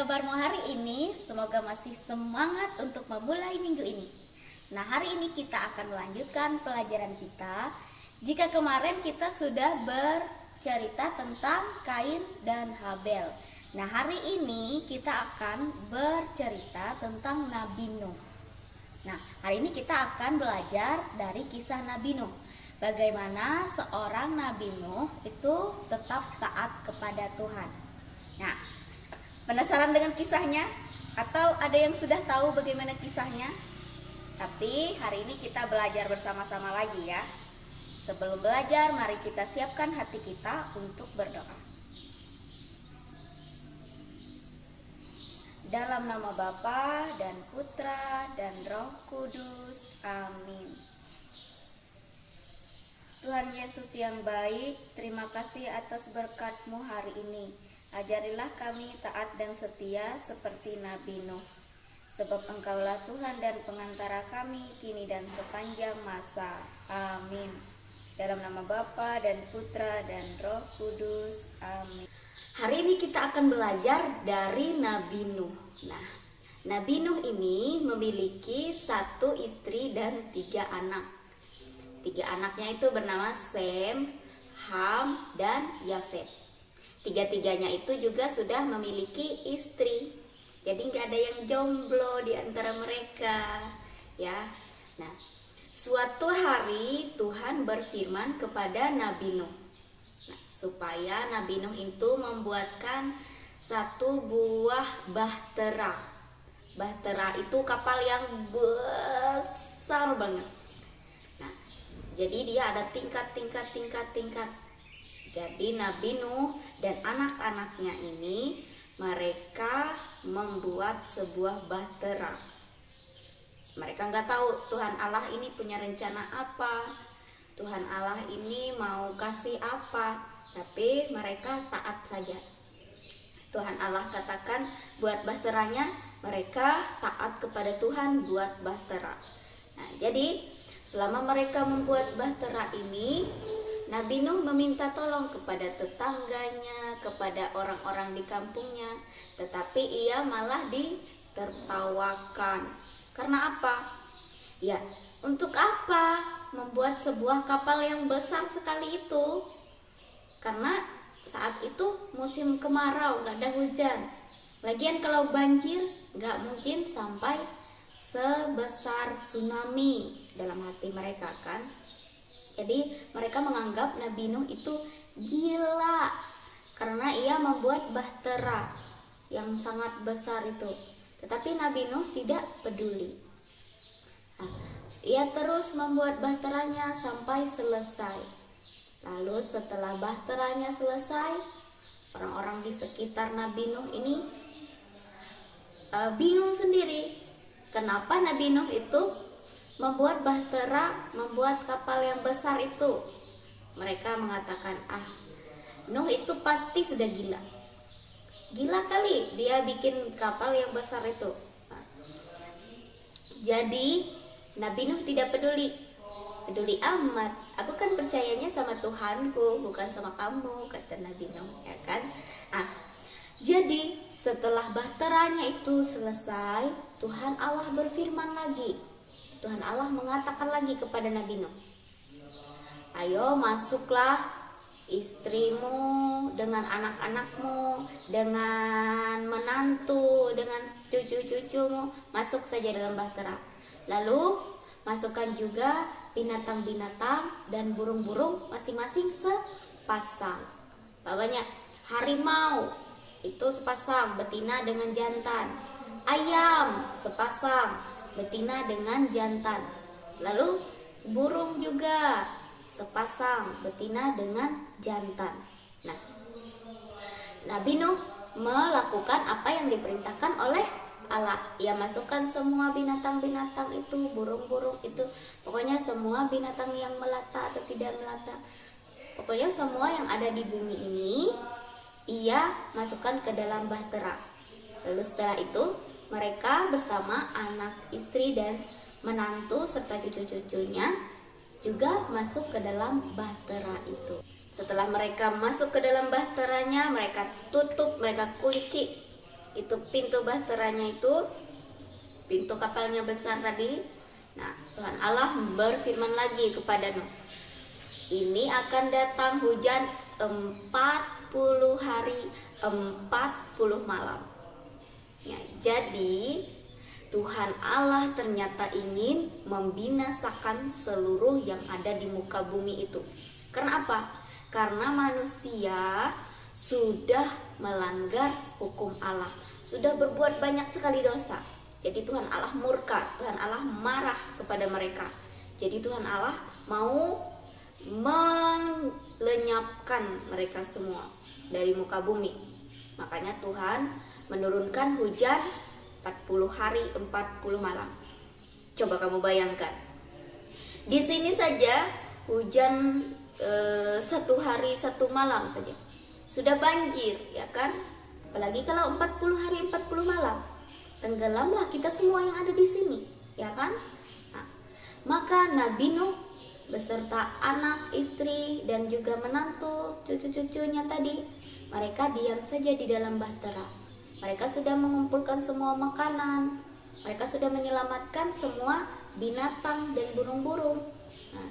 kabarmu hari ini? Semoga masih semangat untuk memulai minggu ini. Nah, hari ini kita akan melanjutkan pelajaran kita. Jika kemarin kita sudah bercerita tentang Kain dan Habel. Nah, hari ini kita akan bercerita tentang Nabi Nuh. Nah, hari ini kita akan belajar dari kisah Nabi Nuh. Bagaimana seorang Nabi Nuh itu tetap taat kepada Tuhan. Nah, penasaran dengan kisahnya? Atau ada yang sudah tahu bagaimana kisahnya? Tapi hari ini kita belajar bersama-sama lagi ya. Sebelum belajar, mari kita siapkan hati kita untuk berdoa. Dalam nama Bapa dan Putra dan Roh Kudus. Amin. Tuhan Yesus yang baik, terima kasih atas berkat-Mu hari ini. Ajarilah kami taat dan setia seperti Nabi Nuh. Sebab Engkaulah Tuhan dan pengantara kami kini dan sepanjang masa. Amin. Dalam nama Bapa dan Putra dan Roh Kudus. Amin. Hari ini kita akan belajar dari Nabi Nuh. Nah, Nabi Nuh ini memiliki 1 istri dan 3 anak. 3 anaknya itu bernama Sem, Ham, dan Yafet. 3-tiganya itu juga sudah memiliki istri. Jadi nggak ada yang jomblo di antara mereka, ya. Nah, suatu hari Tuhan berfirman kepada Nabi Nuh. Nah, supaya Nabi Nuh itu membuatkan 1 buah bahtera. Bahtera itu kapal yang besar banget. Jadi dia ada tingkat. Jadi Nabi Nuh dan anak-anaknya ini mereka membuat sebuah bahtera. Mereka nggak tahu Tuhan Allah ini punya rencana apa, Tuhan Allah ini mau kasih apa, tapi mereka taat saja. Tuhan Allah katakan buat bahteranya, mereka taat kepada Tuhan buat bahtera. Nah, jadi selama mereka membuat bahtera ini, Nabi Nuh meminta tolong kepada tetangganya, kepada orang-orang di kampungnya, tetapi ia malah ditertawakan. Karena apa? Ya, untuk apa membuat sebuah kapal yang besar sekali itu? Karena saat itu musim kemarau, gak ada hujan. Lagian kalau banjir, gak mungkin sampai sebesar tsunami dalam hati mereka kan. Jadi mereka menganggap Nabi Nuh itu gila karena ia membuat bahtera yang sangat besar itu. Tetapi Nabi Nuh tidak peduli. Nah, ia terus membuat bahteranya sampai selesai. Lalu setelah bahteranya selesai, orang-orang di sekitar Nabi Nuh ini bingung sendiri. Kenapa Nabi Nuh itu membuat bahtera, membuat kapal yang besar itu? Mereka mengatakan, Nuh itu pasti sudah gila. Gila kali dia bikin kapal yang besar itu. Jadi Nabi Nuh tidak peduli amat. Aku kan percayanya sama Tuhanku, bukan sama kamu, kata Nabi Nuh, ya kan? Jadi setelah bahteranya itu selesai, Tuhan Allah berfirman lagi. Tuhan Allah mengatakan lagi kepada Nabi Nuh, ayo masuklah istrimu dengan anak-anakmu, dengan menantu, dengan cucu-cucumu, masuk saja dalam bahtera. Lalu masukkan juga binatang-binatang dan burung-burung masing-masing sepasang. Banyak harimau itu sepasang betina dengan jantan, ayam sepasang betina dengan jantan, lalu burung juga sepasang betina dengan jantan. Nah, Nabi Nuh melakukan apa yang diperintahkan oleh Allah. Ia masukkan semua binatang-binatang itu, burung-burung itu, pokoknya semua binatang yang melata atau tidak melata, pokoknya semua yang ada di bumi ini ia masukkan ke dalam bahtera. Lalu setelah itu mereka bersama anak, istri, dan menantu serta cucu-cucunya juga masuk ke dalam bahtera itu. Setelah mereka masuk ke dalam bahteranya, mereka tutup, mereka kunci itu pintu bahteranya itu, pintu kapalnya besar tadi. Nah, Tuhan Allah berfirman lagi kepada Nuh, ini akan datang hujan 40 hari 40 malam. Ya, jadi Tuhan Allah ternyata ingin membinasakan seluruh yang ada di muka bumi itu. Karena apa? Karena manusia sudah melanggar hukum Allah, sudah berbuat banyak sekali dosa. Jadi Tuhan Allah murka, Tuhan Allah marah kepada mereka. Jadi Tuhan Allah mau melenyapkan mereka semua dari muka bumi. Makanya Tuhan menurunkan hujan 40 hari 40 malam. Coba kamu bayangkan. Di sini saja hujan 1 hari 1 malam saja sudah banjir, ya kan? Apalagi kalau 40 hari 40 malam. Tenggelamlah kita semua yang ada di sini, ya kan? Nah, maka Nabi Nuh beserta anak, istri, dan juga menantu, cucu-cucunya tadi, mereka diam saja di dalam bahtera. Mereka sudah mengumpulkan semua makanan, mereka sudah menyelamatkan semua binatang dan burung-burung. Nah,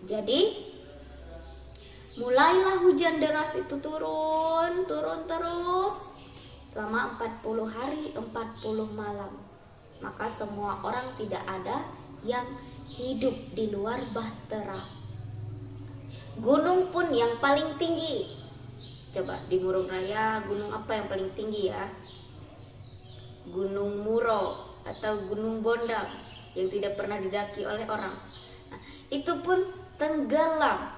jadi mulailah hujan deras itu turun terus selama 40 hari 40 malam. Maka semua orang tidak ada yang hidup di luar bahtera. Gunung pun yang paling tinggi, coba di Murung Raya, gunung apa yang paling tinggi ya? Gunung Muro atau Gunung Bondang yang tidak pernah didaki oleh orang. Nah, itu pun tenggelam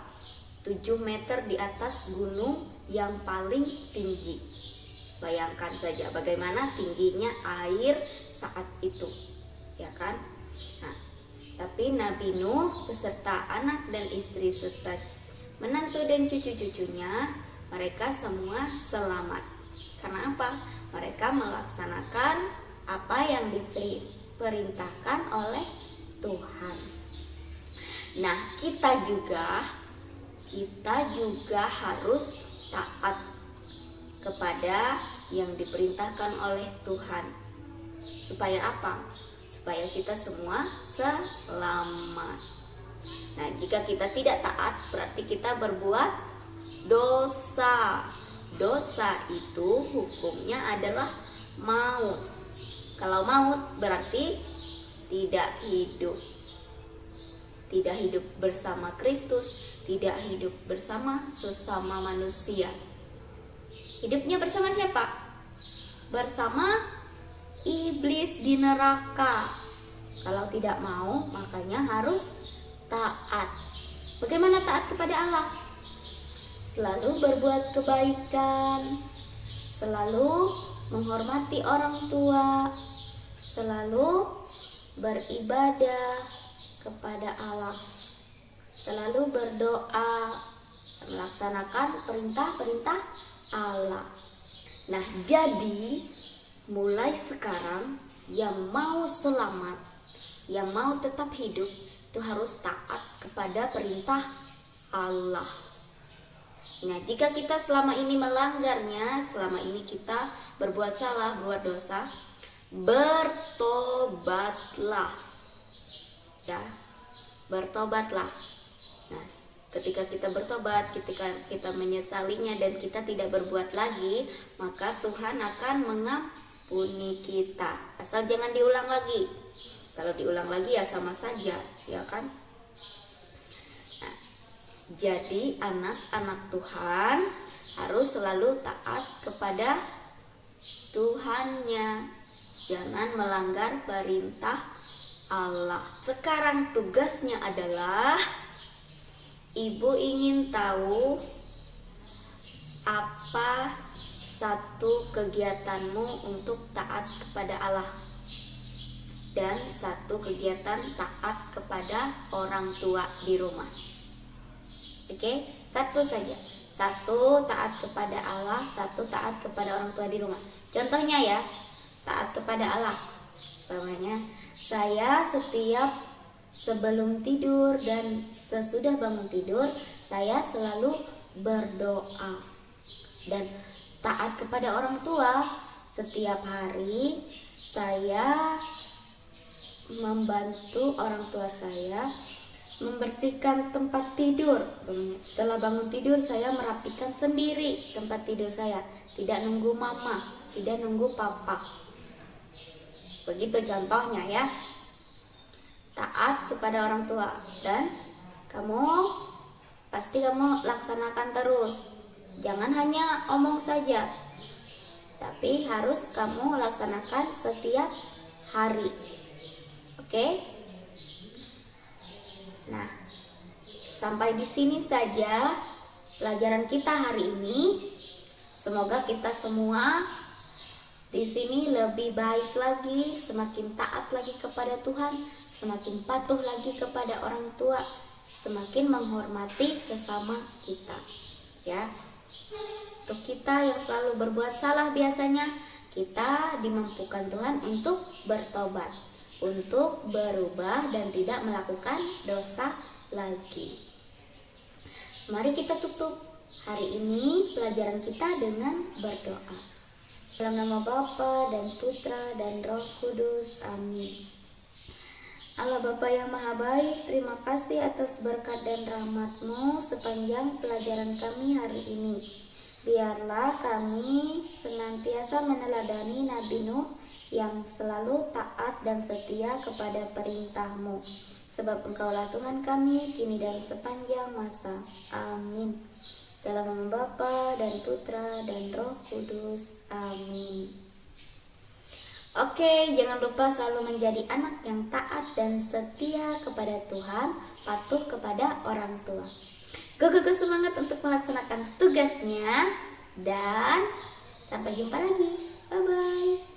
7 meter di atas gunung yang paling tinggi. Bayangkan saja bagaimana tingginya air saat itu, ya kan? Nah, tapi Nabi Nuh beserta anak dan istri serta menantu dan cucu-cucunya, mereka semua selamat. Karena apa? Mereka melaksanakan apa yang diperintahkan oleh Tuhan. Nah, kita juga harus taat kepada yang diperintahkan oleh Tuhan. Supaya apa? Supaya kita semua selamat. Nah, jika kita tidak taat, berarti kita berbuat dosa. Dosa itu hukumnya adalah maut. Kalau maut berarti tidak hidup. Tidak hidup bersama Kristus, tidak hidup bersama sesama manusia. Hidupnya bersama siapa? Bersama iblis di neraka. Kalau tidak mau, makanya harus taat. Bagaimana taat kepada Allah? Selalu berbuat kebaikan, selalu menghormati orang tua, selalu beribadah kepada Allah, selalu berdoa, melaksanakan perintah-perintah Allah. Nah, jadi mulai sekarang yang mau selamat, yang mau tetap hidup, itu harus taat kepada perintah Allah. Nah, jika kita selama ini melanggarnya, selama ini kita berbuat salah, berbuat dosa, bertobatlah. Ya, bertobatlah. Nah, ketika kita bertobat, ketika kita menyesalinya dan kita tidak berbuat lagi, maka Tuhan akan mengampuni kita. Asal jangan diulang lagi. Kalau diulang lagi ya sama saja, ya kan? Nah, jadi anak-anak Tuhan harus selalu taat kepada Tuhannya. Jangan melanggar perintah Allah. Sekarang tugasnya adalah Ibu ingin tahu apa satu kegiatanmu untuk taat kepada Allah dan satu kegiatan taat kepada orang tua di rumah. Oke, satu saja. Satu taat kepada Allah, satu taat kepada orang tua di rumah. Contohnya ya, taat kepada Allah. Namanya, saya setiap sebelum tidur dan sesudah bangun tidur, saya selalu berdoa. Dan taat kepada orang tua, setiap hari saya membantu orang tua saya membersihkan tempat tidur. Setelah bangun tidur, saya merapikan sendiri tempat tidur saya, tidak nunggu mama, tidak nunggu papa. Begitu contohnya ya. Taat kepada orang tua, dan pasti kamu laksanakan terus. Jangan hanya omong saja, tapi harus kamu laksanakan setiap hari. Oke? Nah, sampai di sini saja pelajaran kita hari ini. Semoga kita semua di sini lebih baik lagi, semakin taat lagi kepada Tuhan, semakin patuh lagi kepada orang tua, semakin menghormati sesama kita. Ya. Untuk kita yang selalu berbuat salah, biasanya kita dimampukan Tuhan untuk bertobat, untuk berubah dan tidak melakukan dosa lagi. Mari kita tutup hari ini pelajaran kita dengan berdoa. Dalam nama Bapa dan Putra dan Roh Kudus. Amin. Allah Bapa yang Maha Baik, terima kasih atas berkat dan rahmat-Mu sepanjang pelajaran kami hari ini. Biarlah kami senantiasa meneladani Nabi Nuh yang selalu taat dan setia kepada perintah-Mu. Sebab Engkaulah Tuhan kami, kini dan sepanjang masa. Amin. Dalam nama Bapa dan Putra dan Roh Kudus. Amin. Oke, jangan lupa selalu menjadi anak yang taat dan setia kepada Tuhan, patuh kepada orang tua. Go semangat untuk melaksanakan tugasnya, dan sampai jumpa lagi. Bye-bye.